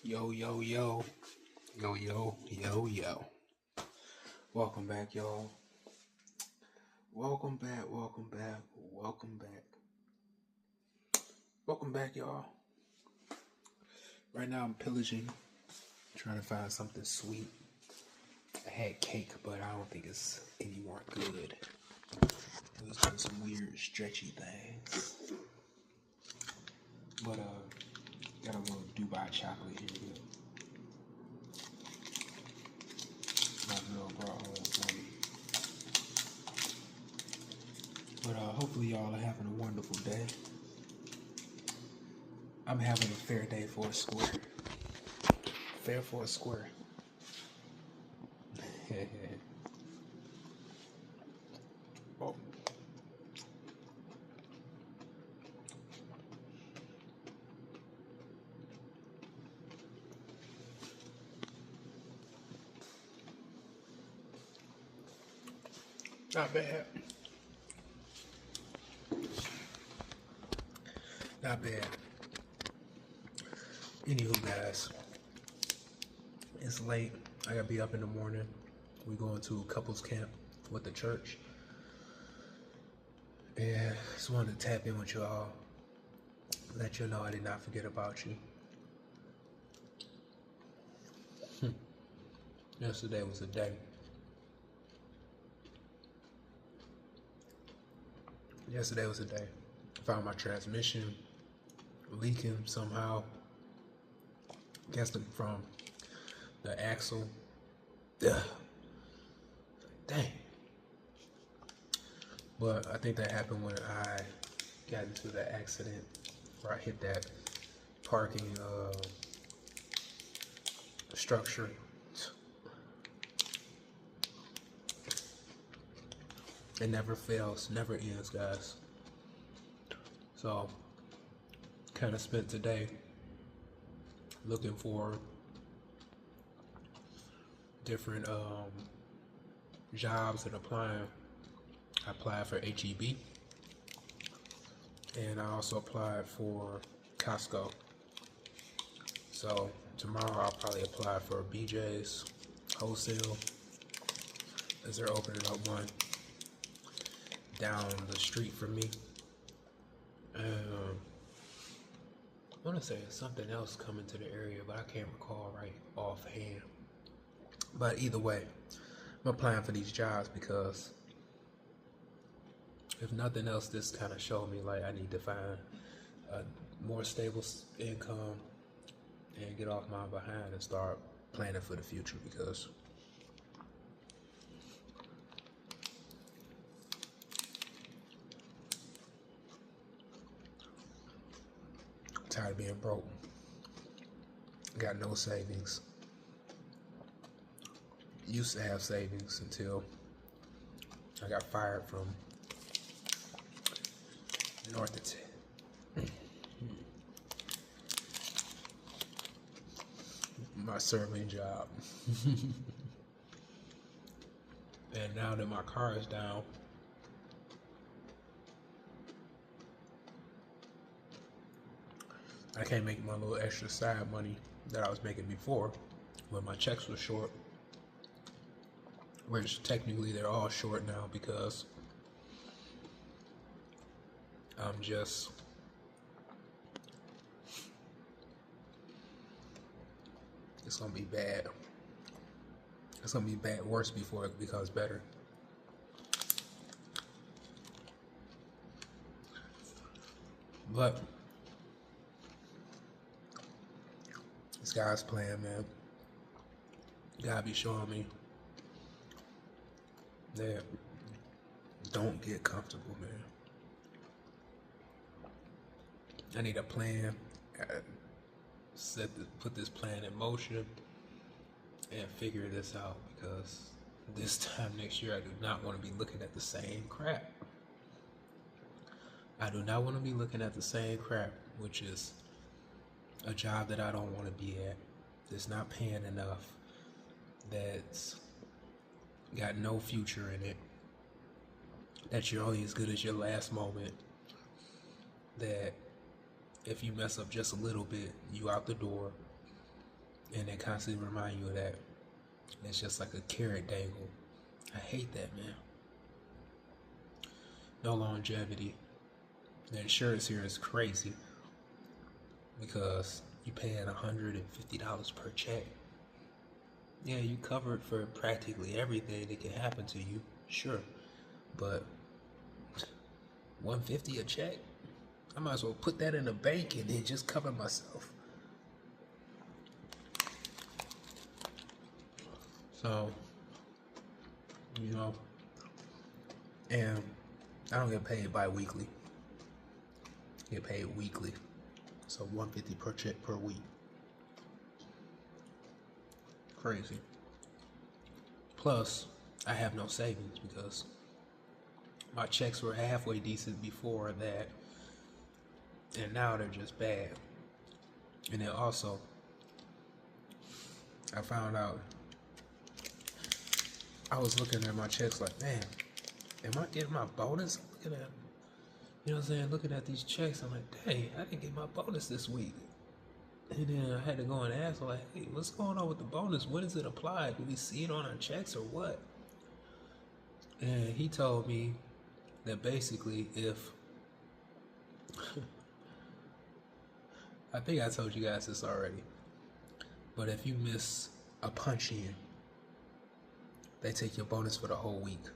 Yo, yo, yo, yo, yo, yo, yo. Welcome back, y'all. Welcome back, welcome back, welcome back. Welcome back, y'all. Right now I'm pillaging, trying to find something sweet. I had cake, but I don't think it's any more good. It was doing some weird, stretchy things. But, got a little Dubai chocolate here that my girl brought home for me. But, hopefully y'all are having a wonderful day. I'm having a fair day for a square. Fair for a square. Oh. Not bad. Not bad. Anywho, guys, it's late. I gotta be up in the morning. We going to couples camp with the church. And just wanted to tap in with y'all. Let you know I did not forget about you. Yesterday was a day. Yesterday was a day. Found my transmission leaking somehow. Guessed it from the axle. Ugh. Dang. But I think that happened when I got into the accident where I hit that parking structure. It never fails, never ends, guys. So, kind of spent today looking for different jobs and applying. I applied for HEB, and I also applied for Costco. So tomorrow I'll probably apply for BJ's Wholesale, as they're opening up one down the street from me. And I want to say something else coming to the area, but I can't recall right offhand. But either way, I'm applying for these jobs because if nothing else, this kind of showed me like I need to find a more stable income and get off my behind and start planning for the future, because I'm tired of being broke. Got no savings. Used to have savings until I got fired from Northerton. My serving job. And now that my car is down, I can't make my little extra side money that I was making before when my checks were short. Which technically they're all short now because I'm just it's gonna be bad. It's gonna be bad, worse before it becomes better. But this God's plan, man. God be showing me that don't get comfortable, man. I need a plan. Put this plan in motion and figure this out, because this time next year I do not want to be looking at the same crap. I do not want to be looking at the same crap, which is a job that I don't want to be at, that's not paying enough, that's got no future in it, that you're only as good as your last moment, that if you mess up just a little bit, you out the door, and they constantly remind you of that. It's just like a carrot dangle. I hate that, man. No longevity. The insurance here is crazy because you paying $150 per check. Yeah, you covered for practically everything that can happen to you, sure, but $150 a check? I might as well put that in the bank and then just cover myself. So, you know, and I don't get paid bi-weekly. I get paid weekly. So $150 per check per week. Crazy. Plus, I have no savings because my checks were halfway decent before that, and now they're just bad. And then also, I found out, I was looking at my checks like, man, am I getting my bonus? I'm looking at, you know what I'm saying, looking at these checks, I'm like, dang, I didn't get my bonus this week. And then I had to go and ask, like, hey, what's going on with the bonus? When is it applied? Do we see it on our checks or what? And he told me that basically if, I think I told you guys this already, but if you miss a punch in, they take your bonus for the whole week.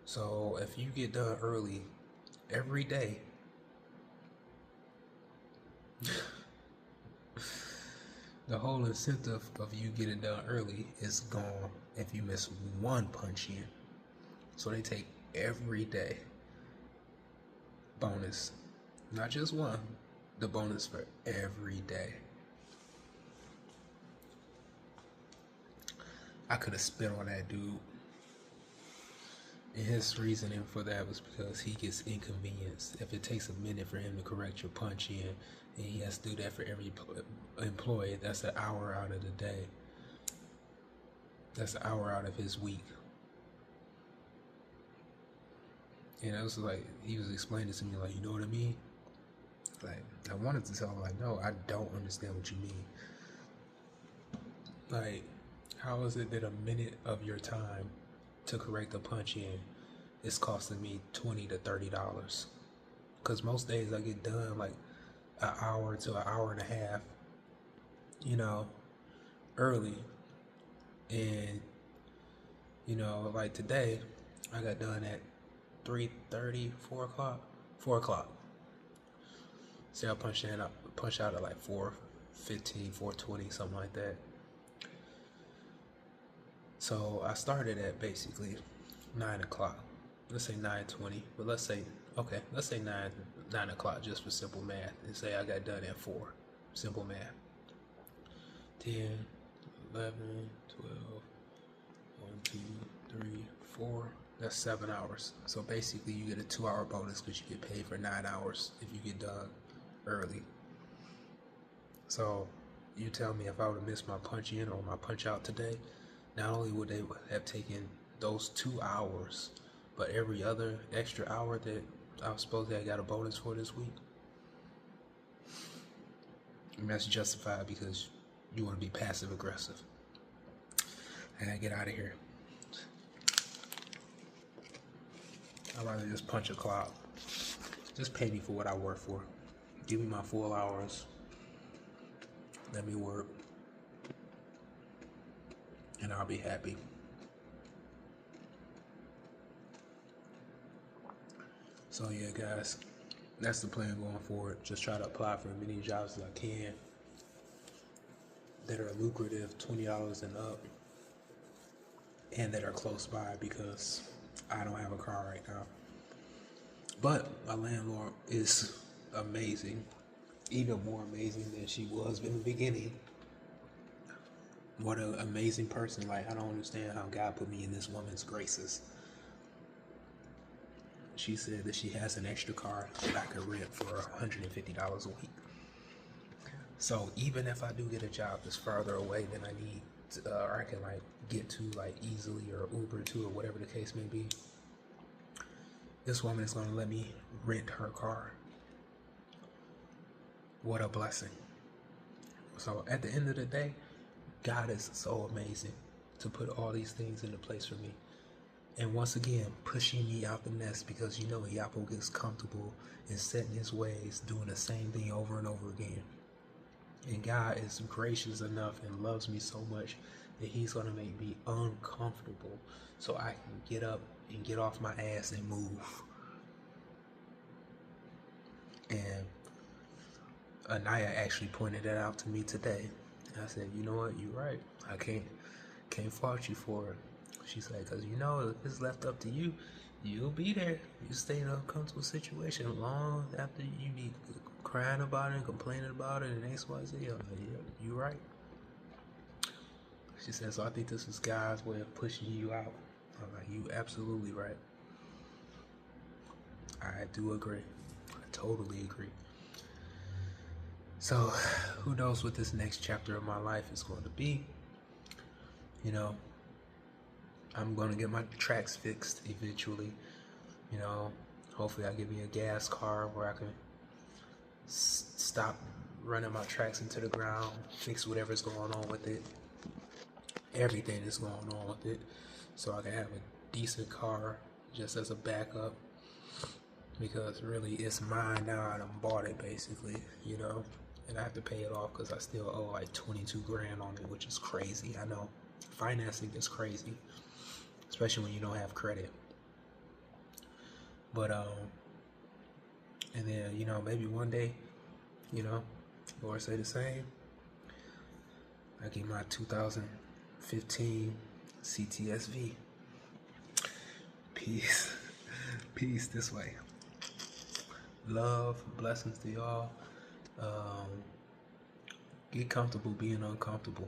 So if you get done early every day, the whole incentive of you getting done early is gone if you miss one punch in. So they take every day bonus, not just one, the bonus for every day. I could have spit on that dude. And his reasoning for that was because he gets inconvenienced. If it takes a minute for him to correct your punch in, and he has to do that for every employee, that's an hour out of the day. That's an hour out of his week. And I was like, he was explaining to me, like, you know what I mean? Like, I wanted to tell him, like, no, I don't understand what you mean. Like, how is it that a minute of your time to correct a punch in is costing me $20 to $30? Because most days I get done like an hour to an hour and a half, you know, early. And, you know, like today, I got done at 3:30, 4 o'clock. 4 o'clock. See, I punch out at like 4:15, 4:20, something like that. So I started at basically 9 o'clock. Let's say 9:20, but let's say 9 o'clock just for simple math. And say I got done at 4. Simple math. 10, 11, 12, 1, 2, 3, 4. That's 7 hours. So basically you get a 2-hour bonus because you get paid for 9 hours if you get done early. So you tell me if I would have missed my punch in or my punch out today, not only would they have taken those 2 hours, but every other extra hour that I was supposed to have got a bonus for this week. And that's justified because you want to be passive aggressive. I gotta get out of here. I'd rather just punch a clock. Just pay me for what I work for. Give me my full hours. Let me work. And I'll be happy. So yeah, guys, that's the plan going forward. Just try to apply for as many jobs as I can that are lucrative, $20 and up, and that are close by because I don't have a car right now. But my landlord is amazing, even more amazing than she was in the beginning. What an amazing person. Like, I don't understand how God put me in this woman's graces. She said that she has an extra car that I could rent for $150 a week. So even if I do get a job that's farther away than I need to, or I can like get to like easily, or Uber to, or whatever the case may be, this woman is going to let me rent her car. What a blessing. So at the end of the day, God is so amazing to put all these things into place for me. And once again, pushing me out the nest, because you know Yapo gets comfortable in setting his ways, doing the same thing over and over again. And God is gracious enough and loves me so much that he's going to make me uncomfortable so I can get up and get off my ass and move. And Anaya actually pointed that out to me today. I said, you know what, you're right. I can't fault you for it. She said, because you know, if it's left up to you, you'll be there. You stay in an uncomfortable situation long after you be crying about it and complaining about it and XYZ. I'm like, yeah, you're right. She said, so I think this is God's way of pushing you out. I'm like, you absolutely right. I do agree. I totally agree. So, who knows what this next chapter of my life is going to be. You know, I'm going to get my tracks fixed eventually. You know, hopefully I get me a gas car where I can stop running my tracks into the ground, fix whatever's going on with it, everything that's going on with it, so I can have a decent car just as a backup, because really it's mine now. I done bought it basically, you know, and I have to pay it off because I still owe like 22 grand on it, which is crazy. I know financing is crazy, especially when you don't have credit. But and then, you know, maybe one day, you know, Lord say the same, I get my 2015 CTSV. Peace. Peace this way. Love, blessings to y'all. Get comfortable being uncomfortable.